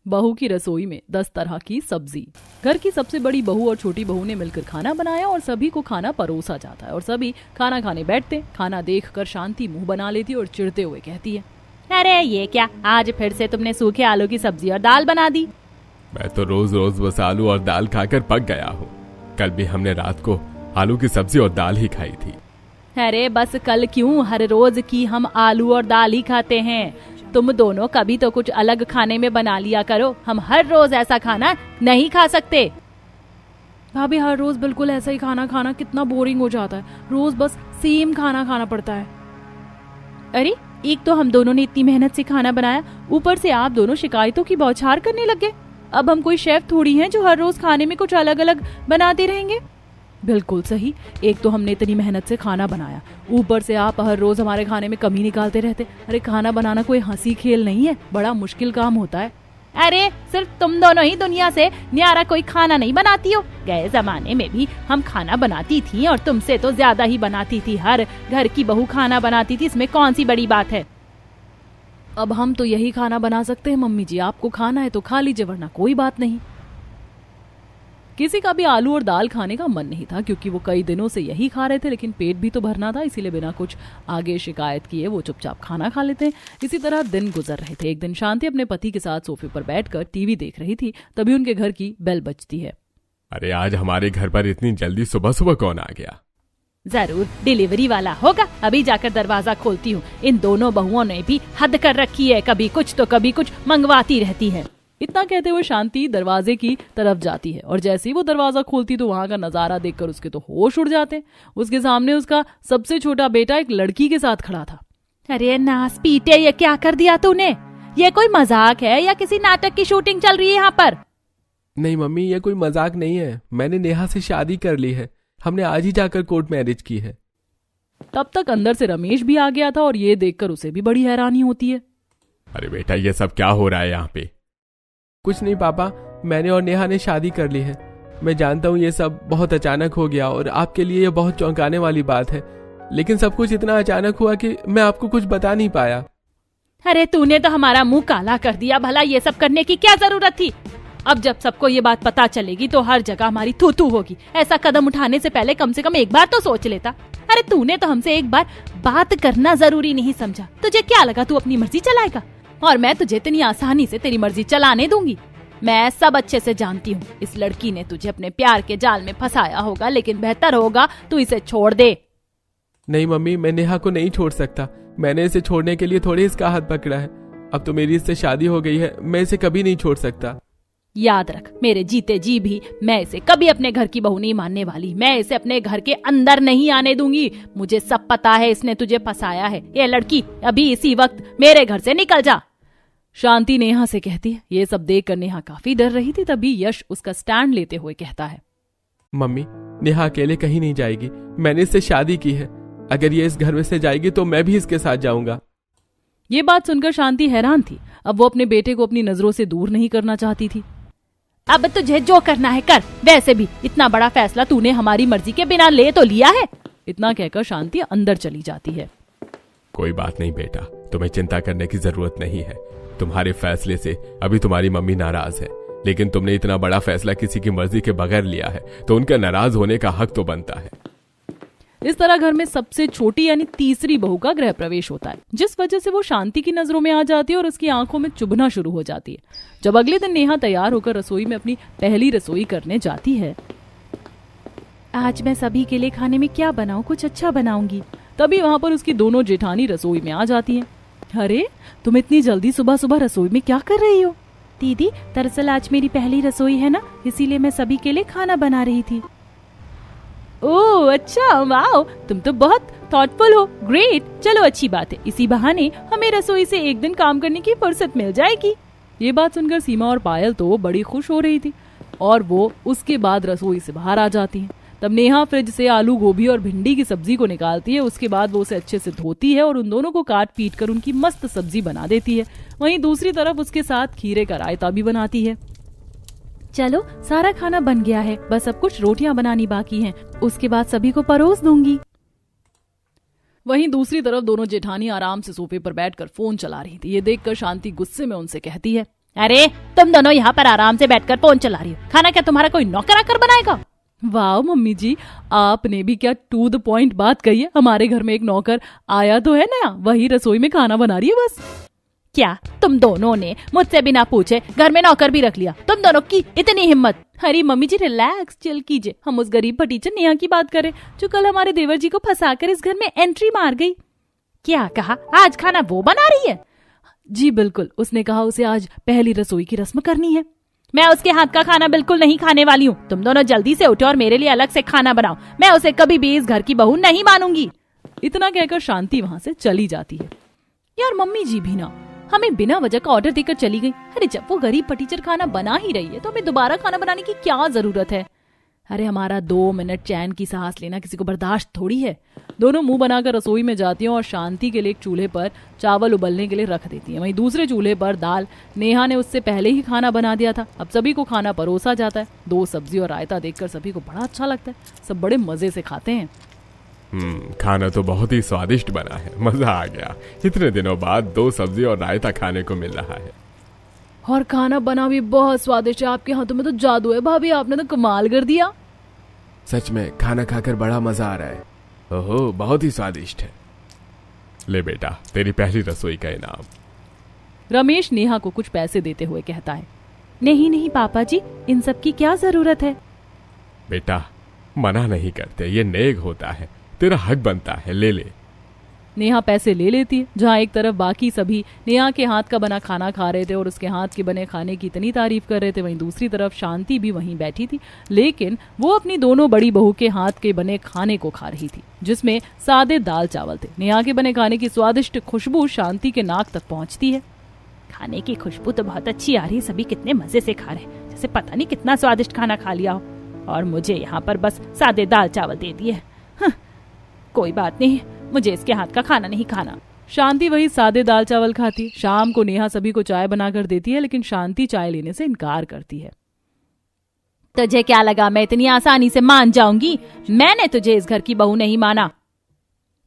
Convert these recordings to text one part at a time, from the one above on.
बहू की रसोई में 10 तरह की सब्जी। घर की सबसे बड़ी बहू और छोटी बहू ने मिलकर खाना बनाया और सभी को खाना परोसा जाता है और सभी खाना खाने बैठते। खाना देखकर शांति मुंह बना लेती और चिढ़ते हुए कहती है, अरे ये क्या, आज फिर से तुमने सूखे आलू की सब्जी और दाल बना दी। मैं तो रोज रोज बस आलू और दाल खाकर पक गया हूँ। कल भी हमने रात को आलू की सब्जी और दाल ही खाई थी। अरे बस कल क्यों, हर रोज की हम आलू और दाल ही खाते हैं। तुम दोनों कभी तो कुछ अलग खाने में बना लिया करो, हम हर रोज ऐसा खाना नहीं खा सकते। भाभी हर रोज बिल्कुल ऐसा ही खाना खाना कितना बोरिंग हो जाता है, रोज बस सेम खाना खाना पड़ता है। अरे एक तो हम दोनों ने इतनी मेहनत से खाना बनाया, ऊपर से आप दोनों शिकायतों की बौछार करने लग गए। अब हम कोई शेफ थोड़ी हैं जो हर रोज खाने में कुछ अलग अलग बनाते रहेंगे। बिल्कुल सही, एक तो हमने इतनी मेहनत से खाना बनाया, ऊपर से आप हर रोज हमारे खाने में कमी निकालते रहते। अरे खाना बनाना कोई हंसी खेल नहीं है, बड़ा मुश्किल काम होता है। अरे सिर्फ तुम दोनों ही दुनिया से न्यारा कोई खाना नहीं बनाती हो। गए जमाने में भी हम खाना बनाती थी और तुमसे तो ज्यादा ही बनाती थी। हर घर की बहू खाना बनाती थी, इसमें कौन सी बड़ी बात है। अब हम तो यही खाना बना सकते हैं मम्मी जी, आपको खाना है तो खा लीजिए वरना कोई बात नहीं। किसी का भी आलू और दाल खाने का मन नहीं था क्योंकि वो कई दिनों से यही खा रहे थे, लेकिन पेट भी तो भरना था, इसीलिए बिना कुछ आगे शिकायत किए वो चुपचाप खाना खा लेते हैं। इसी तरह दिन गुजर रहे थे। एक दिन शांति अपने पति के साथ सोफे पर बैठकर टीवी देख रही थी, तभी उनके घर की बेल बजती है। अरे आज हमारे घर पर इतनी जल्दी सुबह सुबह कौन आ गया? जरूर डिलीवरी वाला होगा, अभी जाकर दरवाजा खोलती हूँ। इन दोनों बहुओं ने भी हद कर रखी है, कभी कुछ तो कभी कुछ मंगवाती रहती है। इतना कहते हुए शांति दरवाजे की तरफ जाती है और जैसे ही वो दरवाजा खोलती तो वहां का नजारा देखकर उसके तो होश उड़ जाते। उसके सामने उसका सबसे छोटा बेटा एक लड़की के साथ खड़ा था। अरे नास पीटे, ये क्या कर दिया तूने? ये कोई मजाक है या किसी नाटक की शूटिंग चल रही है यहाँ पर? नहीं मम्मी, ये कोई मजाक नहीं है। मैंने नेहा से शादी कर ली है, हमने आज ही जाकर कोर्ट मैरिज की है। तब तक अंदर से रमेश भी आ गया था और ये देखकर उसे भी बड़ी हैरानी होती है। अरे बेटा ये सब क्या हो रहा है यहाँ पे? कुछ नहीं पापा, मैंने और नेहा ने शादी कर ली है। मैं जानता हूँ ये सब बहुत अचानक हो गया और आपके लिए ये बहुत चौंकाने वाली बात है, लेकिन सब कुछ इतना अचानक हुआ कि मैं आपको कुछ बता नहीं पाया। अरे तूने तो हमारा मुंह काला कर दिया, भला ये सब करने की क्या जरूरत थी? अब जब सबको ये बात पता चलेगी तो हर जगह हमारी थू थू होगी। ऐसा कदम उठाने से पहले कम से कम एक बार तो सोच लेता। अरे तूने तो हमसे एक बार बात करना जरूरी नहीं समझा। तुझे क्या लगा तू अपनी मर्जी चलाएगा और मैं तुझे इतनी आसानी से तेरी मर्जी चलाने दूंगी? मैं सब अच्छे से जानती हूँ, इस लड़की ने तुझे अपने प्यार के जाल में फंसाया होगा, लेकिन बेहतर होगा तू इसे छोड़ दे। नहीं मम्मी, मैं नेहा को नहीं छोड़ सकता। मैंने इसे छोड़ने के लिए थोड़ी इसका हाथ पकड़ा है। अब तो मेरी इससे शादी हो गई है, मैं इसे कभी नहीं छोड़ सकता। याद रख, मेरे जीते जी भी मैं इसे कभी अपने घर की बहू नहीं मानने वाली। मैं इसे अपने घर के अंदर नहीं आने दूंगी। मुझे सब पता है इसने तुझे फंसाया है। ये लड़की अभी इसी वक्त मेरे घर से निकल जा। शांति नेहा से कहती है। ये सब देखकर नेहा काफी डर रही थी। तभी यश उसका स्टैंड लेते हुए कहता है, मम्मी नेहा अकेले कहीं नहीं जाएगी, मैंने इससे शादी की है। अगर ये इस घर में से जाएगी तो मैं भी इसके साथ जाऊंगा। ये बात सुनकर शांति हैरान थी। अब वो अपने बेटे को अपनी नजरों से दूर नहीं करना चाहती थी। अब तुझे जो करना है कर, वैसे भी इतना बड़ा फैसला तूने हमारी मर्जी के बिना ले तो लिया है। इतना कहकर शांति अंदर चली जाती है। कोई बात नहीं बेटा, तुम्हें चिंता करने की जरूरत नहीं है। तुम्हारे फैसले से अभी तुम्हारी मम्मी नाराज है, लेकिन तुमने इतना बड़ा फैसला किसी की मर्जी के बगैर लिया है तो उनका नाराज होने का हक तो बनता है। इस तरह घर में सबसे छोटी यानी तीसरी बहू का गृह प्रवेश होता है, जिस वजह से वो शांति की नजरों में आ जाती है और उसकी आंखों में चुभना शुरू हो जाती है। जब अगले दिन नेहा तैयार होकर रसोई में अपनी पहली रसोई करने जाती है। आज मैं सभी के लिए खाने में क्या बनाऊं, कुछ अच्छा बनाऊंगी। तभी वहां पर उसकी दोनों जेठानी रसोई में आ जाती हैं। अरे तुम इतनी जल्दी सुबह सुबह रसोई में क्या कर रही हो? दीदी दरअसल आज मेरी पहली रसोई है ना, इसीलिए मैं सभी के लिए खाना बना रही थी। ओह अच्छा, वाओ, तुम तो बहुत थॉटफुल हो। ग्रेट, चलो अच्छी बात है, इसी बहाने हमें रसोई से एक दिन काम करने की फुर्सत मिल जाएगी। ये बात सुनकर सीमा और पायल तो बड़ी खुश हो रही थी और वो उसके बाद रसोई से बाहर आ जाती हैं। तब नेहा फ्रिज से आलू गोभी और भिंडी की सब्जी को निकालती है। उसके बाद वो उसे अच्छे से धोती है और उन दोनों को काट पीट कर उनकी मस्त सब्जी बना देती है। वहीं दूसरी तरफ उसके साथ खीरे का रायता भी बनाती है। चलो सारा खाना बन गया है, बस अब कुछ रोटियां बनानी बाकी हैं, उसके बाद सभी को परोस दूंगी। वहीं दूसरी तरफ दोनों जेठानी आराम से सोफे पर बैठकर फोन चला रही थी। ये देखकर शांति गुस्से में उनसे कहती है, अरे तुम दोनों यहाँ पर आराम से बैठकर फोन चला रही हो, खाना क्या तुम्हारा कोई नौकर आकर बनाएगा? वाह मम्मी जी, आपने भी क्या टू द पॉइंट बात कही है। हमारे घर में एक नौकर आया तो है नया, वही रसोई में खाना बना रही है बस। क्या तुम दोनों ने मुझसे बिना पूछे घर में नौकर भी रख लिया? तुम दोनों की इतनी हिम्मत? अरे मम्मी जी रिलैक्स, चिल कीजिए। हम उस गरीब भतीजे नेहा की बात करें जो कल हमारे देवर जी को फंसाकर इस घर में एंट्री मार गई। क्या कहा? आज खाना वो बना रही है? जी बिल्कुल, उसने कहा उसे आज पहली रसोई की रस्म करनी है। मैं उसके हाथ का खाना बिल्कुल नहीं खाने वाली हूँ। तुम दोनों जल्दी से उठो और मेरे लिए अलग से खाना बनाओ। मैं उसे कभी भी इस घर की बहू नहीं मानूंगी। इतना कहकर शांति वहाँ से चली जाती है। यार मम्मी जी भी ना हमें बिना वजह का ऑर्डर देकर चली गई। अरे जब वो गरीब टीचर खाना बना ही रही है तो हमें दोबारा खाना बनाने की क्या जरूरत है। अरे हमारा 2 मिनट चैन की सांस लेना किसी को बर्दाश्त थोड़ी है। दोनों मुंह बनाकर रसोई में जाती हैं और शांति के लिए एक चूल्हे पर चावल उबलने के लिए रख देती हैं। वहीं दूसरे चूल्हे पर दाल नेहा ने उससे पहले ही खाना बना दिया था। अब सभी को खाना परोसा जाता है। 2 सब्जी और रायता देखकर सभी को बड़ा अच्छा लगता है। सब बड़े मजे से खाते हैं। खाना तो बहुत ही स्वादिष्ट बना है, मजा आ गया। इतने दिनों बाद 2 सब्जी और रायता खाने को मिल रहा है। और खाना बना भी बहुत स्वादिष्ट है। आपके हाथों में तो जादू है भाभी, आपने तो कमाल कर दिया। सच में खाना खाकर बड़ा मजा आ रहा है। ओहो बहुत ही स्वादिष्ट है। ले बेटा तेरी पहली रसोई का इनाम। रमेश नेहा को कुछ पैसे देते हुए कहता है। नहीं नहीं पापा जी, इन सब की क्या जरूरत है? बेटा मना नहीं करते, ये नेक होता है, तेरा हक बनता है, ले ले। नेहा पैसे ले लेती है। जहाँ एक तरफ बाकी सभी नेहा के हाथ का बना खाना खा रहे थे और उसके हाथ के बने खाने की इतनी तारीफ कर रहे थे, वहीं दूसरी तरफ शांति भी वहीं बैठी थी, लेकिन वो अपनी दोनों बड़ी बहू के हाथ के बने खाने को खा रही थी, जिसमें सादे दाल चावल थे। नेहा के बने खाने की स्वादिष्ट खुशबू शांति के नाक तक पहुंचती है। खाने की खुशबू तो बहुत अच्छी आ रही है, सभी कितने मजे से खा रहे हैं, जैसे पता नहीं कितना स्वादिष्ट खाना खा लिया हो, और मुझे यहाँ पर बस सादे दाल चावल दे दिए। कोई बात नहीं, मुझे इसके हाथ का खाना नहीं खाना। शांति वही सादे दाल चावल खाती। शाम को नेहा सभी को चाय बनाकर देती है, लेकिन शांति चाय लेने से इनकार करती है। तुझे क्या लगा मैं इतनी आसानी से मान जाऊंगी? मैंने तुझे इस घर की बहू नहीं माना।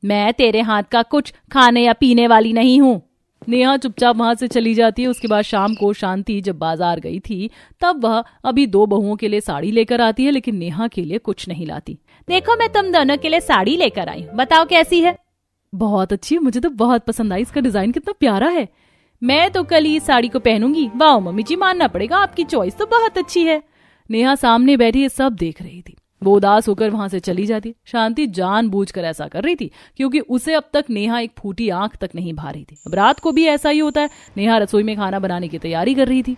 मैं तेरे हाथ का कुछ खाने या पीने वाली नहीं हूँ। नेहा चुपचाप वहां से चली जाती है। उसके बाद शाम को शांति जब बाजार गई थी तब वह अभी 2 बहुओं के लिए साड़ी लेकर आती है, लेकिन नेहा के लिए कुछ नहीं लाती। देखो मैं तुम दोनों के लिए साड़ी लेकर आई हूँ, बताओ कैसी है? बहुत अच्छी है, मुझे तो बहुत पसंद आई। इसका डिजाइन कितना प्यारा है। मैं तो कल ही इस साड़ी को पहनूंगी। वाह मम्मी जी, मानना पड़ेगा, आपकी चॉइस तो बहुत अच्छी है। नेहा सामने बैठी ये सब देख रही थी। वो उदास होकर वहां से चली जाती। शांति जानबूझकर ऐसा कर रही थी क्योंकि उसे अब तक नेहा एक फूटी आंख तक नहीं भा रही थी। अब रात को भी ऐसा ही होता है। नेहा रसोई में खाना बनाने की तैयारी कर रही थी।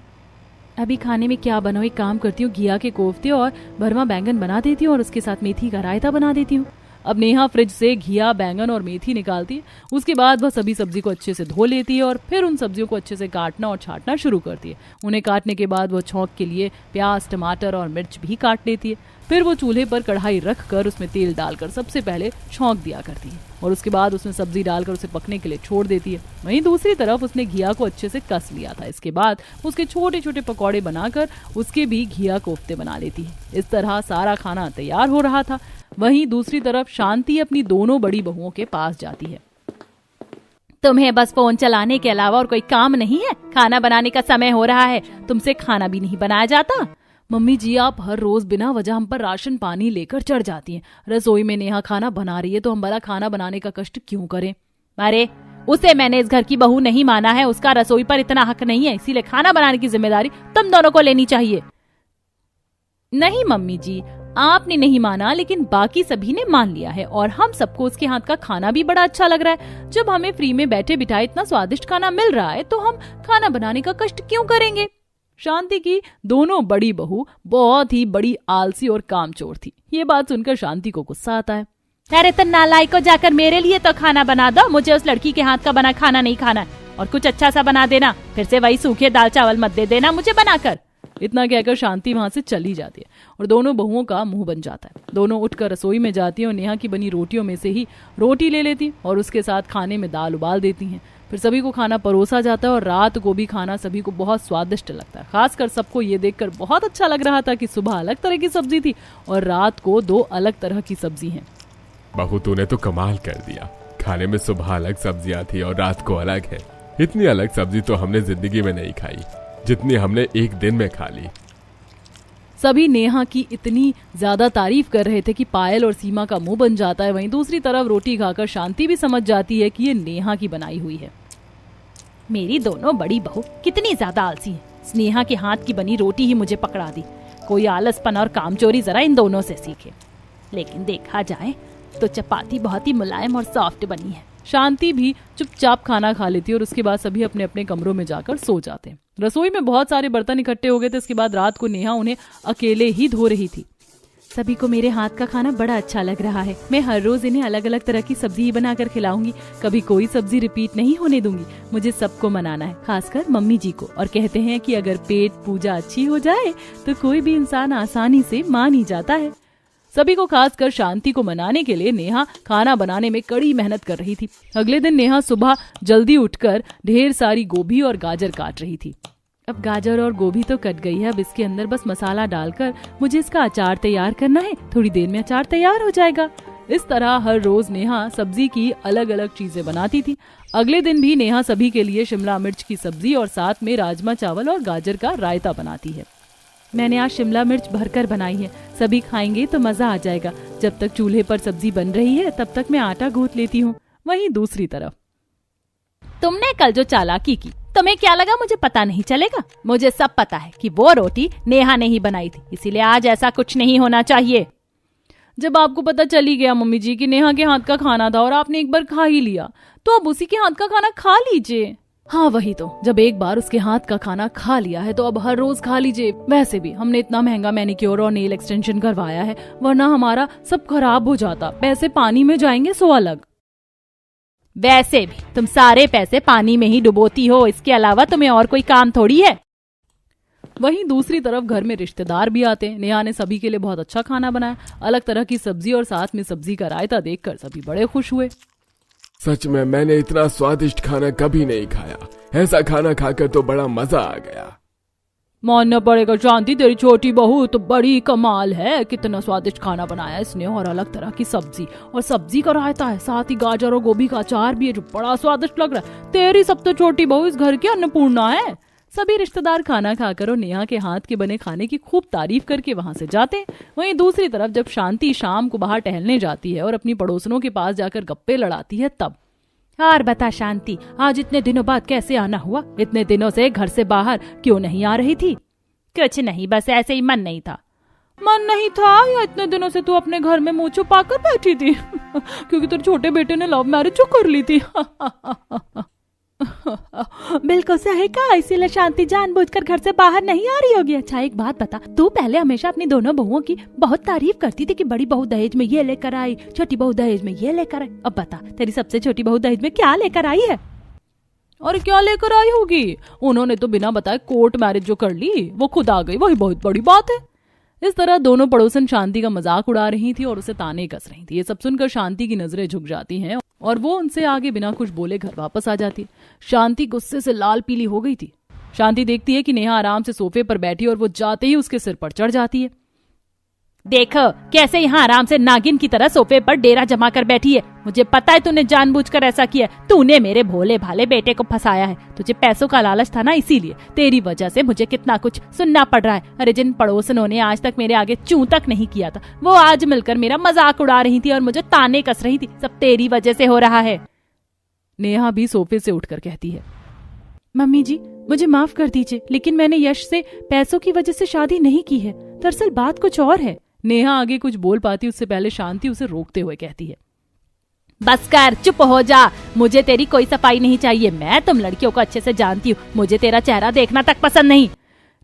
अभी खाने में क्या बनाऊं, एक काम करती हूँ, घिया के कोफ्ते और भरवा बैंगन बना देती हूँ और उसके साथ मेथी का रायता बना देती हूँ। अब नेहा फ्रिज से घिया, बैंगन और मेथी निकालती है। उसके बाद वह सभी सब्जी को अच्छे से धो लेती है और फिर उन सब्जियों को अच्छे से काटना और छांटना शुरू करती है। उन्हें काटने के बाद वह छौंक के लिए प्याज, टमाटर और मिर्च भी काट लेती है। फिर वो चूल्हे पर कढ़ाई रखकर उसमें तेल डालकर सबसे पहले छौंक दिया करती है और उसके बाद उसमें सब्जी डालकर उसे पकने के लिए छोड़ देती है। वहीं दूसरी तरफ उसने घिया को अच्छे से कस लिया था। इसके बाद उसके छोटे छोटे पकौड़े बनाकर उसके भी घिया कोफ्ते बना लेती है। इस तरह सारा खाना तैयार हो रहा था। वहीं दूसरी तरफ शांति अपनी दोनों बड़ी बहुओं के पास जाती है। तुम्हें बस फोन चलाने के अलावा और कोई काम नहीं है? खाना बनाने का समय हो रहा है, तुमसे खाना भी नहीं बनाया जाता? मम्मी जी आप हर रोज बिना वजह हम पर राशन पानी लेकर चढ़ जाती हैं। रसोई में नेहा खाना बना रही है तो हम भला खाना बनाने का कष्ट क्यों करें? अरे उसे मैंने इस घर की बहू नहीं माना है, उसका रसोई पर इतना हक नहीं है, इसीलिए खाना बनाने की जिम्मेदारी तुम दोनों को लेनी चाहिए। नहीं मम्मी जी, आपने नहीं माना लेकिन बाकी सभी ने मान लिया है और हम सबको उसके हाथ का खाना भी बड़ा अच्छा लग रहा है। जब हमें फ्री में बैठे बिठाए इतना स्वादिष्ट खाना मिल रहा है तो हम खाना बनाने का कष्ट क्यों करेंगे? शांति की दोनों बड़ी बहू बहुत ही बड़ी आलसी और कामचोर थी। ये बात सुनकर शांति को गुस्सा आता है। अरे तो नालायक को, जाकर मेरे लिए तो खाना बना दो, मुझे उस लड़की के हाथ का बना खाना नहीं खाना है, और कुछ अच्छा सा बना देना, फिर से वही सूखे दाल चावल मत दे देना मुझे बनाकर। इतना कहकर शांति वहां से चली जाती है और दोनों बहुओं का मुंह बन जाता है। दोनों उठकर रसोई में जाती हैं और नेहा की बनी रोटियों में से ही रोटी ले लेती और उसके साथ खाने में दाल उबाल देती हैं। फिर सभी को खाना परोसा जाता है और रात को भी खाना सभी को बहुत स्वादिष्ट लगता है। खासकर सबको ये देखकर बहुत अच्छा लग रहा था कि सुबह अलग तरह की सब्जी थी और रात को 2 अलग तरह की सब्जी हैं। बहू तूने तो कमाल कर दिया। खाने में सुबह अलग सब्जियां थी और रात को अलग है। इतनी अलग सब्जी तो हमने जिंदगी में नहीं खाई। जितनी हमने एक दिन में खा ली। सभी नेहा की इतनी ज्यादा तारीफ कर रहे थे कि पायल और सीमा का मुंह बन जाता है। वहीं दूसरी तरफ रोटी खाकर शांति भी समझ जाती है कि ये नेहा की बनाई हुई है। मेरी दोनों बड़ी बहू कितनी ज्यादा आलसी है। स्नेहा के हाथ की बनी रोटी ही मुझे पकड़ा दी। कोई आलसपन और कामचोरी जरा इन दोनों से सीखे। लेकिन देखा जाए तो चपाती बहुत ही मुलायम और सॉफ्ट बनी है। शांति भी चुपचाप खाना खा लेती है और उसके बाद सभी अपने अपने कमरों में जाकर सो जाते हैं। रसोई में बहुत सारे बर्तन इकट्ठे हो गए थे। इसके बाद रात को नेहा उन्हें अकेले ही धो रही थी। सभी को मेरे हाथ का खाना बड़ा अच्छा लग रहा है। मैं हर रोज इन्हें अलग अलग तरह की सब्जी ही बनाकर खिलाऊंगी। कभी कोई सब्जी रिपीट नहीं होने दूंगी। मुझे सबको मनाना है, खासकर मम्मी जी को। और कहते हैं कि अगर पेट पूजा अच्छी हो जाए तो कोई भी इंसान आसानी से मान ही जाता है। सभी को खासकर शांति को मनाने के लिए नेहा खाना बनाने में कड़ी मेहनत कर रही थी। अगले दिन नेहा सुबह जल्दी उठकर ढेर सारी गोभी और गाजर काट रही थी। अब गाजर और गोभी तो कट गई है। अब इसके अंदर बस मसाला डालकर मुझे इसका अचार तैयार करना है। थोड़ी देर में अचार तैयार हो जाएगा। इस तरह हर रोज नेहा सब्जी की अलग अलग चीजें बनाती थी। अगले दिन भी नेहा सभी के लिए शिमला मिर्च की सब्जी और साथ में राजमा चावल और गाजर का रायता बनाती है। मैंने आज शिमला मिर्च भरकर बनाई है। सभी खाएंगे तो मजा आ जाएगा। जब तक चूल्हे पर सब्जी बन रही है तब तक मैं आटा गूंथ लेती हूँ। वहीं दूसरी तरफ तुमने कल जो चालाकी की, तुम्हें क्या लगा मुझे पता नहीं चलेगा? मुझे सब पता है कि वो रोटी नेहा ने ही बनाई थी, इसीलिए आज ऐसा कुछ नहीं होना चाहिए। जब आपको पता चल ही गया मम्मी जी कि नेहा के हाथ का खाना था और आपने एक बार खा ही लिया, तो अब उसी के हाथ का खाना खा लीजिए। हाँ वही तो, जब एक बार उसके हाथ का खाना खा लिया है तो अब हर रोज खा लीजिए। वैसे भी हमने इतना महंगा मैनिक्योर और नेल एक्सटेंशन करवाया है, वरना हमारा सब खराब हो जाता। पैसे पानी में जाएंगे सो अलग। वैसे भी तुम सारे पैसे पानी में ही डुबोती हो। इसके अलावा तुम्हें और कोई काम थोड़ी है। वहीं दूसरी तरफ घर में रिश्तेदार भी आते हैं। नेहा ने सभी के लिए बहुत अच्छा खाना बनाया। अलग तरह की सब्जी और साथ में सब्जी का रायता देखकर सभी बड़े खुश हुए। सच में मैंने इतना स्वादिष्ट खाना कभी नहीं खाया। ऐसा खाना खाकर तो बड़ा मजा आ गया। मानना पड़ेगा शांति, तेरी छोटी बहू तो बड़ी कमाल है। कितना स्वादिष्ट खाना बनाया इसने, और अलग तरह की सब्जी और सब्जी का रायता है, साथ ही गाजर और गोभी का अचार भी है जो बड़ा स्वादिष्ट लग रहा है। तेरी सबसे छोटी बहू इस घर की अन्नपूर्णा है। सभी रिश्तेदार खाना खाकर और नेहा के हाथ के बने खाने की खूब तारीफ करके वहां से जाते। वहीं दूसरी तरफ जब शांति शाम को बाहर टहलने जाती है और अपनी पड़ोसनों के पास जाकर गप्पे लड़ाती है, तब यार बता शांति, आज इतने दिनों बाद कैसे आना हुआ? इतने दिनों से घर से बाहर क्यों नहीं आ रही थी? कुछ नहीं, बस ऐसे ही मन नहीं था। मन नहीं था या इतने दिनों से तू अपने घर में मुंह छुपा कर बैठी थी? क्योंकि तेरे छोटे बेटे ने लव मैरिज जो कर ली थी। बिल्कुल सही कहा, इसीलिए शांति जानबूझकर घर से बाहर नहीं आ रही होगी। अच्छा एक बात बता, तू पहले हमेशा अपनी दोनों बहुओं की बहुत तारीफ करती थी कि बड़ी बहू दहेज में ये लेकर आई, छोटी बहू दहेज में ये लेकर आई। अब बता, तेरी सबसे छोटी बहू दहेज में क्या लेकर आई है? और क्या लेकर आई होगी? उन्होंने तो बिना बताए कोर्ट मैरिज जो कर ली, वो खुद आ गई, वही बहुत बड़ी बात है। इस तरह दोनों पड़ोसन शांति का मजाक उड़ा रही थी और उसे ताने कस रही थी। ये सब सुनकर शांति की नजरें झुक जाती हैं और वो उनसे आगे बिना कुछ बोले घर वापस आ जाती है। शांति गुस्से से लाल पीली हो गई थी। शांति देखती है कि नेहा आराम से सोफे पर बैठी और वो जाते ही उसके सिर पर चढ़ जाती है। देखो कैसे यहाँ आराम से नागिन की तरह सोफे पर डेरा जमा कर बैठी है। मुझे पता है तूने जानबूझकर ऐसा किया। तूने मेरे भोले भाले बेटे को फंसाया है। तुझे पैसों का लालच था ना, इसीलिए तेरी वजह से मुझे कितना कुछ सुनना पड़ रहा है। अरे जिन पड़ोसनों ने आज तक मेरे आगे चूं तक नहीं किया था, वो आज मिलकर मेरा मजाक उड़ा रही थी और मुझे ताने कस रही थी। सब तेरी वजह से हो रहा है। नेहा भी सोफे से उठकर कहती है, मम्मी जी मुझे माफ कर दीजिए, लेकिन मैंने यश से पैसों की वजह से शादी नहीं की है। दरअसल बात कुछ और है। नेहा आगे कुछ बोल पाती उससे पहले शांति उसे रोकते हुए कहती है, बस कर, चुप हो जा। मुझे तेरी कोई सफाई नहीं चाहिए। मैं तुम लड़कियों को अच्छे से जानती हूँ। मुझे तेरा चेहरा देखना तक पसंद नहीं।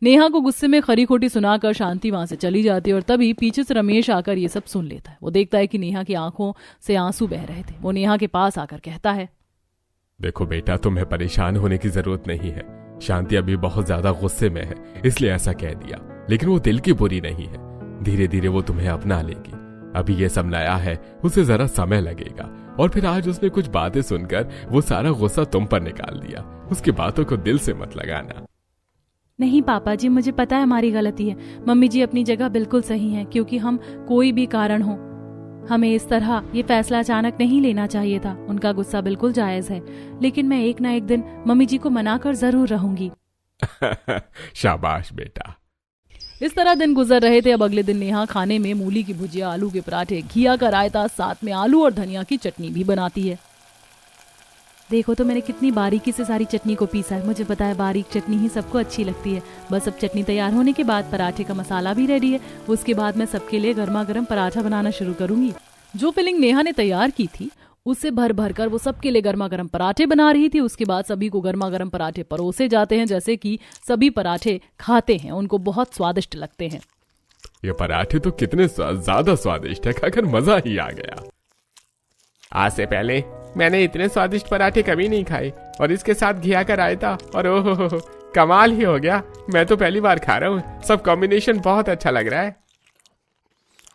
नेहा को गुस्से में खरी खोटी सुनाकर शांति वहां से चली जाती है और तभी पीछे से रमेश आकर ये सब सुन लेता है। वो देखता है कि नेहा की आंखों से आंसू बह रहे थे। वो नेहा के पास आकर कहता है, देखो बेटा, तुम्हें परेशान होने की जरूरत नहीं है। शांति अभी बहुत ज्यादा गुस्से में है, इसलिए ऐसा कह दिया, लेकिन वो दिल की बुरी नहीं है। धीरे धीरे वो तुम्हें अपना लेगी। अभी ये सब नया है, उसे जरा समय लगेगा। और फिर आज उसने कुछ बातें सुनकर वो सारा गुस्सा तुम पर निकाल दिया। उसकी बातों को दिल से मत लगाना। नहीं पापा जी, मुझे पता है हमारी गलती है। मम्मी जी अपनी जगह बिल्कुल सही है, क्योंकि हम कोई भी कारण हो, हमें इस तरह ये फैसला अचानक नहीं लेना चाहिए था। उनका गुस्सा बिल्कुल जायज है, लेकिन मैं एक ना एक दिन मम्मी जी को मना कर जरूर रहूंगी। शाबाश बेटा। इस तरह दिन गुजर रहे थे। अब अगले दिन नेहा खाने में मूली की भुजिया, आलू के पराठे, घिया का रायता, साथ में आलू और धनिया की चटनी भी बनाती है। देखो तो मैंने कितनी बारीकी से सारी चटनी को पीसा है। मुझे पता है बारीक चटनी ही सबको अच्छी लगती है। बस अब चटनी तैयार होने के बाद पराठे का मसाला भी रेडी है। उसके बाद मैं सबके लिए गर्मा गर्म पराठा बनाना शुरू करूंगी। जो फिलिंग नेहा ने तैयार की थी उससे भर भर कर वो सबके लिए गर्मा गर्म पराठे बना रही थी। उसके बाद सभी को गर्मा गर्म पराठे परोसे जाते हैं। जैसे कि सभी पराठे खाते हैं, उनको बहुत स्वादिष्ट लगते हैं। ये पराठे तो कितने ज्यादा स्वादिष्ट है, खाकर मजा ही आ गया। आज से पहले मैंने इतने स्वादिष्ट पराठे कभी नहीं खाए, और इसके साथ घिया का रायता, और ओहो कमाल ही हो गया। मैं तो पहली बार खा रहा हूँ। सब कॉम्बिनेशन बहुत अच्छा लग रहा है।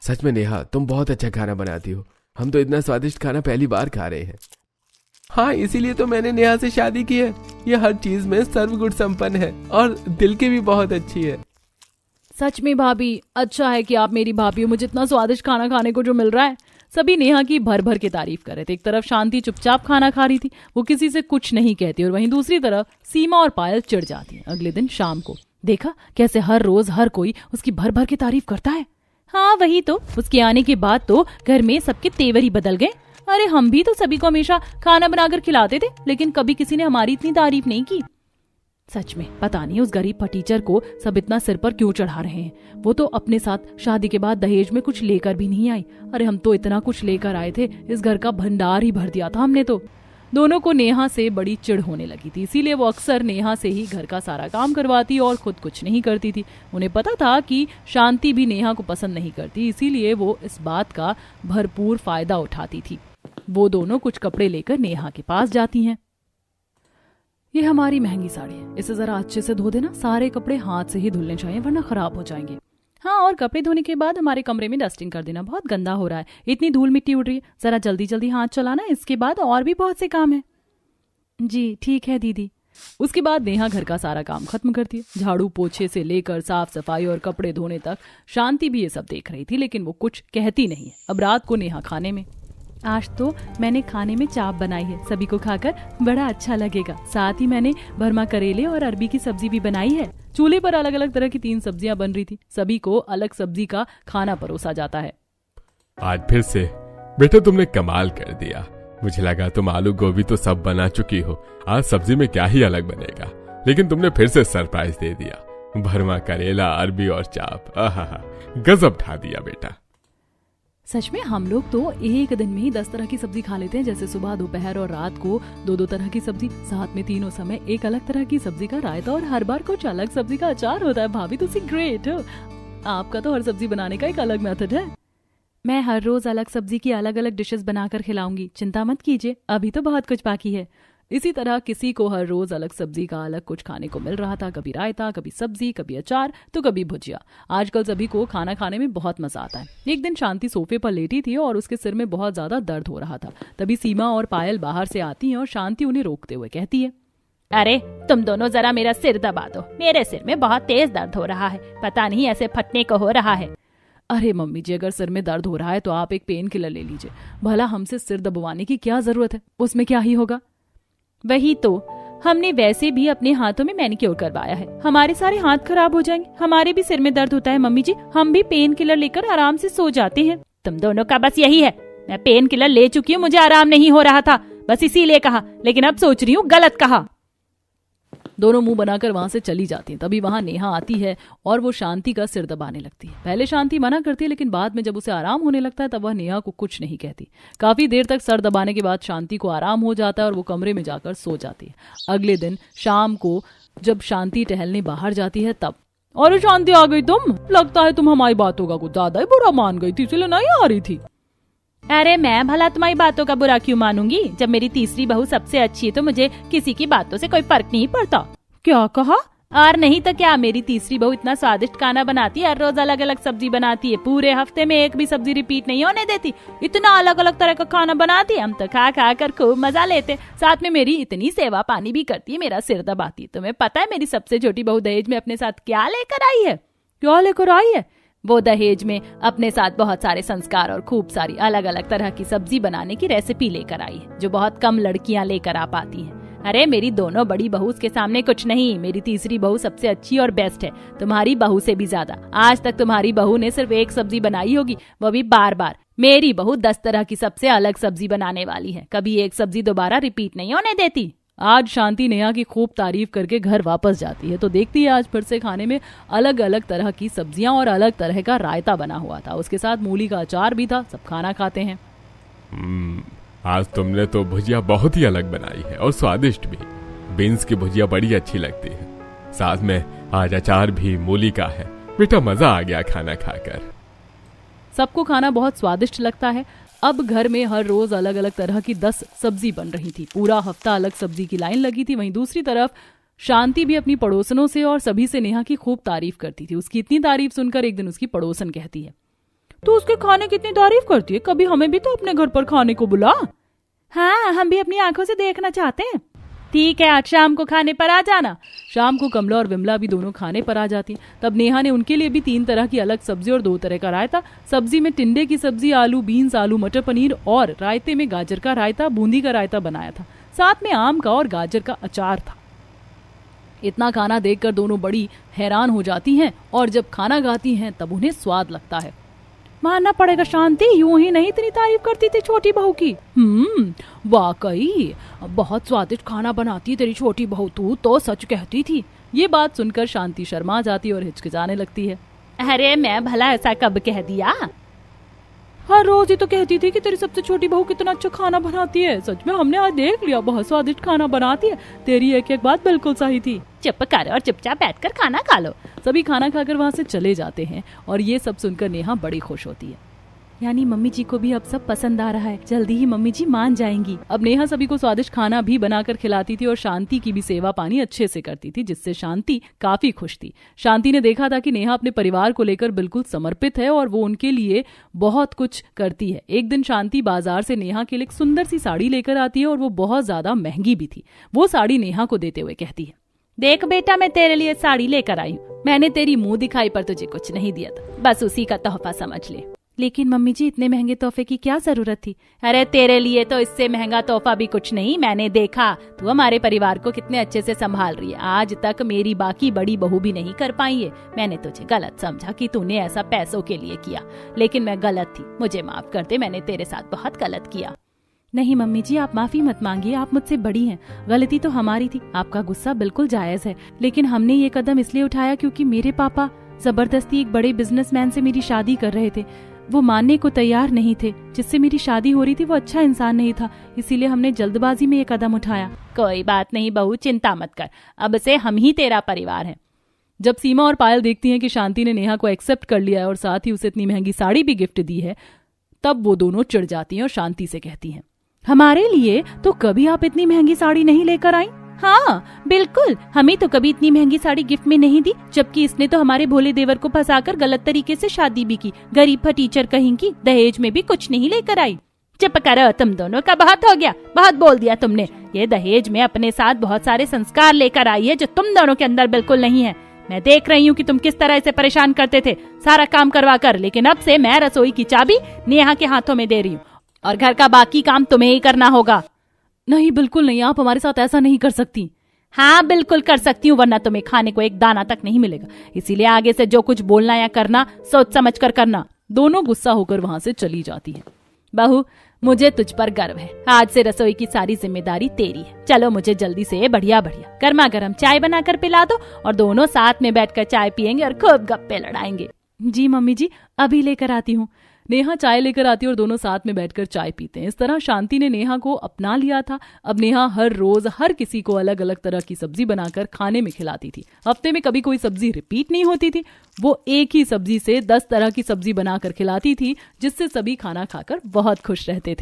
सच में नेहा, तुम बहुत अच्छा खाना बनाती हो। हम तो इतना स्वादिष्ट खाना पहली बार खा रहे हैं। हाँ, इसीलिए तो मैंने नेहा से शादी की है। ये हर चीज में सर्वगुण संपन्न है और दिल की भी बहुत अच्छी है। सच में भाभी, अच्छा है कि आप मेरी भाभी हो। मुझे इतना स्वादिष्ट खाना खाने को जो मिल रहा है। सभी नेहा की भर भर के तारीफ कर रहे थे। एक तरफ शांति चुपचाप खाना खा रही थी, वो किसी से कुछ नहीं कहती, और वहीं दूसरी तरफ सीमा और पायल चिढ़ जाती हैं। अगले दिन शाम को देखा कैसे हर रोज हर कोई उसकी भर भर के तारीफ करता है। हाँ वही तो, उसके आने के बाद तो घर में सबके तेवर ही बदल गए। अरे हम भी तो सभी को हमेशा खाना बनाकर खिलाते थे, लेकिन कभी किसी ने हमारी इतनी तारीफ नहीं की। सच में पता नहीं उस गरीब फटीचर को सब इतना सिर पर क्यों चढ़ा रहे हैं। वो तो अपने साथ शादी के बाद दहेज में कुछ लेकर भी नहीं आई। अरे हम तो इतना कुछ लेकर आए थे, इस घर का भंडार ही भर दिया था हमने तो। दोनों को नेहा से बड़ी चिढ़ होने लगी थी, इसीलिए वो अक्सर नेहा से ही घर का सारा काम करवाती और खुद कुछ नहीं करती थी। उन्हें पता था कि शांति भी नेहा को पसंद नहीं करती, इसीलिए वो इस बात का भरपूर फायदा उठाती थी। वो दोनों कुछ कपड़े लेकर नेहा के पास जाती हैं। ये हमारी महंगी साड़ी है, इसे जरा अच्छे से धो देना। सारे कपड़े हाथ से ही धुलने चाहिए वरना खराब हो जाएंगे। हाँ, और कपड़े धोने के बाद हमारे कमरे में डस्टिंग कर देना, बहुत गंदा हो रहा है। इतनी धूल मिट्टी उड़ रही है, जरा जल्दी जल्दी हाथ चलाना। इसके बाद और भी बहुत से काम है। जी ठीक है दीदी। उसके बाद नेहा घर का सारा काम खत्म करती है। झाड़ू पोछे से लेकर साफ सफाई और कपड़े धोने तक शांति भी ये सब देख रही थी, लेकिन वो कुछ कहती नहीं है। अब रात को नेहा खाने में, आज तो मैंने खाने में चाप बनाई है, सभी को खाकर बड़ा अच्छा लगेगा। साथ ही मैंने भरमा करेले और अरबी की सब्जी भी बनाई है। चूल्हे पर अलग अलग तरह की 3 सब्जियां बन रही थी। सभी को अलग सब्जी का खाना परोसा जाता है। आज फिर से बेटा तुमने कमाल कर दिया। मुझे लगा तुम आलू गोभी तो सब बना चुकी हो, आज सब्जी में क्या ही अलग बनेगा, लेकिन तुमने फिर से सरप्राइज दे दिया। भरमा करेला, अरबी और चाप, आहा गजब ढा दिया बेटा। सच में हम लोग तो एक दिन में ही 10 तरह की सब्जी खा लेते हैं, जैसे सुबह दोपहर और रात को 2-2 तरह की सब्जी, साथ में तीनों समय एक अलग तरह की सब्जी का रायता, और हर बार कुछ अलग सब्जी का अचार होता है। भाभी तुसी ग्रेट हो। आपका तो हर सब्जी बनाने का एक अलग मेथड है। मैं हर रोज अलग सब्जी की अलग अलग डिशेस बनाकर खिलाऊंगी, चिंता मत कीजिए, अभी तो बहुत कुछ बाकी है। इसी तरह किसी को हर रोज अलग सब्जी का अलग कुछ खाने को मिल रहा था। कभी रायता, कभी सब्जी, कभी अचार, तो कभी भुजिया। आजकल सभी को खाना खाने में बहुत मजा आता है। एक दिन शांति सोफे पर लेटी थी और उसके सिर में बहुत ज्यादा दर्द हो रहा था। तभी सीमा और पायल बाहर से आती हैं और शांति उन्हें रोकते हुए कहती है, अरे तुम दोनों जरा मेरा सिर दबा दो, मेरे सिर में बहुत तेज दर्द हो रहा है, पता नहीं ऐसे फटने को हो रहा है। अरे मम्मी जी, अगर सिर में दर्द हो रहा है तो आप एक पेन किलर ले लीजिए। भला हमसे सिर दबवाने की क्या जरूरत है, उसमें क्या ही होगा। वही तो, हमने वैसे भी अपने हाथों में मैनिक्योर करवाया है, हमारे सारे हाथ खराब हो जाएंगे। हमारे भी सिर में दर्द होता है मम्मी जी, हम भी पेन किलर लेकर आराम से सो जाते हैं। तुम दोनों का बस यही है, मैं पेन किलर ले चुकी हूँ, मुझे आराम नहीं हो रहा था, बस इसीलिए कहा, लेकिन अब सोच रही हूँ गलत कहा। दोनों मुंह बनाकर वहां से चली जाती हैं। तभी वहां नेहा आती है और वो शांति का सिर दबाने लगती है। पहले शांति मना करती है, लेकिन बाद में जब उसे आराम होने लगता है तब वह नेहा को कुछ नहीं कहती। काफी देर तक सर दबाने के बाद शांति को आराम हो जाता है और वो कमरे में जाकर सो जाती है। अगले दिन शाम को जब शांति टहलने बाहर जाती है तब, और शांति आ गई तुम, लगता है तुम हमारी बातों का कुछ ज्यादा ही बुरा मान गई थी, इसलिए नहीं आ रही थी। अरे मैं भला तुम्हारी बातों का बुरा क्यों मानूंगी, जब मेरी तीसरी बहू सबसे अच्छी है तो मुझे किसी की बातों से कोई फर्क नहीं पड़ता। क्या कहा? और नहीं तो क्या, मेरी तीसरी बहू इतना स्वादिष्ट खाना बनाती है, हर रोज अलग अलग सब्जी बनाती है, पूरे हफ्ते में एक भी सब्जी रिपीट नहीं होने देती, इतना अलग अलग तरह का खाना बनाती है, हम तो खा खा कर खूब मजा लेते। साथ में मेरी इतनी सेवा पानी भी करती है, मेरा सिर दबाती है। तुम्हें पता है मेरी सबसे छोटी बहू दहेज में अपने साथ क्या लेकर आई है? क्या लेकर आई है? वो दहेज में अपने साथ बहुत सारे संस्कार और खूब सारी अलग अलग तरह की सब्जी बनाने की रेसिपी लेकर आई है, जो बहुत कम लड़कियां लेकर आ पाती हैं। अरे मेरी दोनों बड़ी बहू उसके सामने कुछ नहीं, मेरी तीसरी बहू सबसे अच्छी और बेस्ट है, तुम्हारी बहू से भी ज्यादा। आज तक तुम्हारी बहू ने सिर्फ एक सब्जी बनाई होगी, वो भी बार बार। मेरी बहू 10 तरह की सबसे अलग सब्जी बनाने वाली है, कभी एक सब्जी दोबारा रिपीट नहीं होने देती। आज शांति नेहा की खूब तारीफ करके घर वापस जाती है तो देखती है आज फिर से खाने में अलग अलग तरह की सब्जियां और अलग तरह का रायता बना हुआ था, उसके साथ मूली का अचार भी था। सब खाना खाते हैं। आज तुमने तो भुजिया बहुत ही अलग बनाई है और स्वादिष्ट भी। बीन्स की भुजिया बड़ी अच्छी लगती है, साथ में आज अचार भी मूली का है। बेटा मजा आ गया खाना खाकर। सबको खाना बहुत स्वादिष्ट लगता है। अब घर में हर रोज अलग अलग तरह की 10 सब्जी बन रही थी। पूरा हफ्ता अलग सब्जी की लाइन लगी थी। वहीं दूसरी तरफ शांति भी अपनी पड़ोसनों से और सभी से नेहा की खूब तारीफ करती थी। उसकी इतनी तारीफ सुनकर एक दिन उसकी पड़ोसन कहती है, तू उसके खाने की इतनी तारीफ करती है, कभी हमें भी तो अपने घर पर खाने को बुला। हाँ, हम भी अपनी आंखों से देखना चाहते हैं। ठीक है, आज शाम को खाने पर आ जाना। शाम को कमला और विमला भी दोनों खाने पर आ जाती। तब नेहा ने उनके लिए भी 3 तरह की अलग सब्जी और 2 तरह का रायता। सब्जी में टिंडे की सब्जी, आलू, बीन्स, आलू मटर पनीर और रायते में गाजर का रायता, बूंदी का रायता बनाया था। साथ में आम का और गाजर का अचार था। इतना खाना देखकर दोनों बड़ी हैरान हो जाती हैं और जब खाना खाती हैं तब उन्हें स्वाद लगता है। मानना पड़ेगा शांति, यूं ही नहीं इतनी तारीफ करती थी छोटी बहू की। वाकई बहुत स्वादिष्ट खाना बनाती तेरी छोटी बहू, तू तो सच कहती थी। ये बात सुनकर शांति शर्मा जाती और हिचकिचाने लगती है। अरे मैं भला ऐसा कब कह दिया? हर रोज ही तो कहती थी कि तेरी सबसे छोटी बहू कितना अच्छा खाना बनाती है। सच में हमने आज देख लिया, बहुत स्वादिष्ट खाना बनाती है। तेरी एक एक बात बिल्कुल सही थी। चुप कर और चुपचाप बैठकर खाना खा लो। सभी खाना खाकर वहाँ से चले जाते हैं और ये सब सुनकर नेहा बड़ी खुश होती है। यानी मम्मी जी को भी अब सब पसंद आ रहा है, जल्दी ही मम्मी जी मान जाएंगी। अब नेहा सभी को स्वादिष्ट खाना भी बनाकर खिलाती थी और शांति की भी सेवा पानी अच्छे से करती थी, जिससे शांति काफी खुश थी। शांति ने देखा था कि नेहा अपने परिवार को लेकर बिल्कुल समर्पित है और वो उनके लिए बहुत कुछ करती है। एक दिन शांति बाजार से नेहा के लिए एक सुंदर सी साड़ी लेकर आती है और वो बहुत ज्यादा महंगी भी थी। वो साड़ी नेहा को देते हुए कहती है, देख बेटा, मैं तेरे लिए साड़ी लेकर आई हूँ। मैंने तेरी मुंह दिखाई पर तुझे कुछ नहीं दिया था, बस उसी का तोहफा समझ ले। लेकिन मम्मी जी, इतने महंगे तोहफे की क्या जरूरत थी? अरे तेरे लिए तो इससे महंगा तोहफा भी कुछ नहीं। मैंने देखा तू हमारे परिवार को कितने अच्छे से संभाल रही है। आज तक मेरी बाकी बड़ी बहू भी नहीं कर पाई है। मैंने तुझे गलत समझा कि तूने ऐसा पैसों के लिए किया, लेकिन मैं गलत थी। मुझे माफ कर दे, मैंने तेरे साथ बहुत गलत किया। नहीं मम्मी जी, आप माफी मत मांगिए, आप मुझसे बड़ी हैं। गलती तो हमारी थी। आपका गुस्सा बिल्कुल जायज है, लेकिन हमने ये कदम इसलिए उठाया क्योंकि मेरे पापा जबरदस्ती एक बड़े बिजनेसमैन से मेरी शादी कर रहे थे। वो मानने को तैयार नहीं थे। जिससे मेरी शादी हो रही थी वो अच्छा इंसान नहीं था, इसीलिए हमने जल्दबाजी में ये कदम उठाया। कोई बात नहीं बहू, चिंता मत कर, अब से हम ही तेरा परिवार है। जब सीमा और पायल देखती हैं कि शांति ने नेहा को एक्सेप्ट कर लिया है और साथ ही उसे इतनी महंगी साड़ी भी गिफ्ट दी है, तब वो दोनों चिढ़ जाती हैं और शांति से कहती हैं, हमारे लिए तो कभी आप इतनी महंगी साड़ी नहीं लेकर आई। हाँ बिल्कुल, हमें तो कभी इतनी महंगी साड़ी गिफ्ट में नहीं दी, जबकि इसने तो हमारे भोले देवर को फंसाकर गलत तरीके से शादी भी की। गरीब फटीचर कहेंगी, दहेज में भी कुछ नहीं लेकर आई। चुप करो, तुम दोनों का बहुत हो गया, बहुत बोल दिया तुमने। ये दहेज में अपने साथ बहुत सारे संस्कार लेकर आई है जो तुम दोनों के अंदर बिल्कुल नहीं है। मैं देख रही हूँ कि तुम किस तरह से परेशान करते थे सारा काम करवा कर, लेकिन अब से मैं रसोई की चाबी नेहा के हाथों में दे रही हूँ और घर का बाकी काम तुम्हें ही करना होगा। नहीं बिल्कुल नहीं, आप हमारे साथ ऐसा नहीं कर सकती। हाँ बिल्कुल कर सकती हूँ, वरना तुम्हें खाने को एक दाना तक नहीं मिलेगा। इसीलिए आगे से जो कुछ बोलना या करना सोच समझ कर करना। दोनों गुस्सा होकर वहाँ से चली जाती है। बहू, मुझे तुझ पर गर्व है। आज से रसोई की सारी जिम्मेदारी तेरी है। चलो मुझे जल्दी से बढ़िया बढ़िया गर्मा गर्म चाय बनाकर पिला दो और दोनों साथ में बैठकर चाय पियेंगे और खूब गप्पे लड़ाएंगे। जी मम्मी जी, अभी लेकर आती हूँ। नेहा चाय लेकर आती है और दोनों साथ में बैठकर चाय पीते हैं। इस तरह शांति ने नेहा को अपना लिया था। अब नेहा हर रोज हर किसी को अलग अलग तरह की सब्जी बनाकर खाने में खिलाती थी। हफ्ते में कभी कोई सब्जी रिपीट नहीं होती थी। वो एक ही सब्जी से 10 तरह की सब्जी बनाकर खिलाती थी, जिससे सभी खाना खाकर बहुत खुश रहते थे।